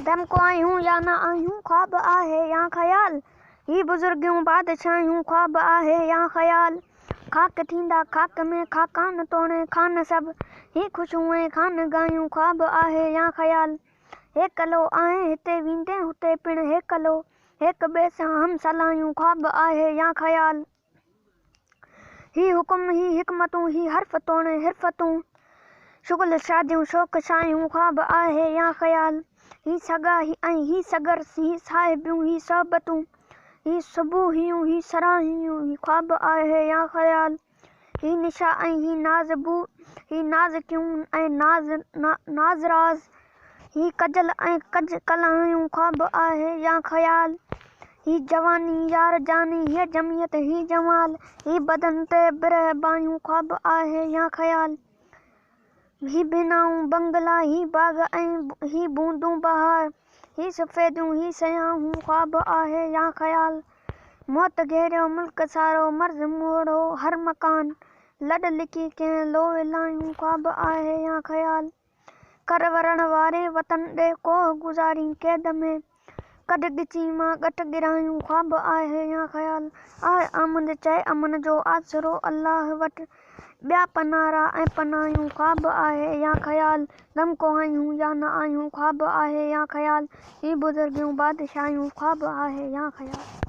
दम को आयूं या न आयूं, ख्वाब आहे या ख़याल। ही बुज़ुर्गियूं बादशाहियूं, ख्वाब आहे या ख़याल। खाक थींदा खाक में खाकान तोड़े खान सभु, ही ख़ुशियूं खान ॻायूं, ख्वाब आहे या ख़याल। हेकलो आहे हिते वेंदे हुते पिण हेकलो, हिक ॿिए सां हम सलायूं, ख्वाब आहे या ख़याल। ही हुकुम ही हिकमतूं ही हर्फ़ तोड़े हिरफ़तूं, शुग़ुल शादियूं शौक़ शायूं, ख्वाब आहे या ख़याल। ही सगा ऐं ही सगर, ही साहिबियूं ही सोहबतूं, ही सुबूहियूं ही सराहियूं, ही ख्वाब आहे या ख़याल। ही निशा ऐं ही नाज़बू, ही नाज़कियूं ऐं नाज़राज़, ही कजल ऐं कज कलायूं, ख्वाब आहे या ख़याल। ही जवानी यार जानी ही जमियत ही जमाल, ही बदन ते बिरह बायूं, ख्वाब आहे या ख़याल। ही बिनाऊं बंगला ही बाग़ ऐं ही बूंदूं बहार, ही सफ़ेदियूं ही सयाहूं, ख्वाब आहे या ख़याल। मौत घेरियो मुल्क सारो मर्ज़ मोड़ो हर मकान, लॾ लिकी कंहिं लोह लायूं, ख्वाब आहे या ख़याल। कर वरण वारे वतन ॾे कोह गुज़ारी क़ैद में, कढ ॻिची मां ॻट गिरायूं, ख्वाब आहे या ख़याल। आहे आमद चए अमन जो आसरो अल्लाह वटि, ॿिया पनारा ऐं पनायूं, ख्वाब आहे या ख़याल। दम को आयूं या न आयूं, ख्वाब आहे या ख़याल। ही बुज़ुर्गियूं बादशाहियूं, ख्वाब आहे या ख़याल।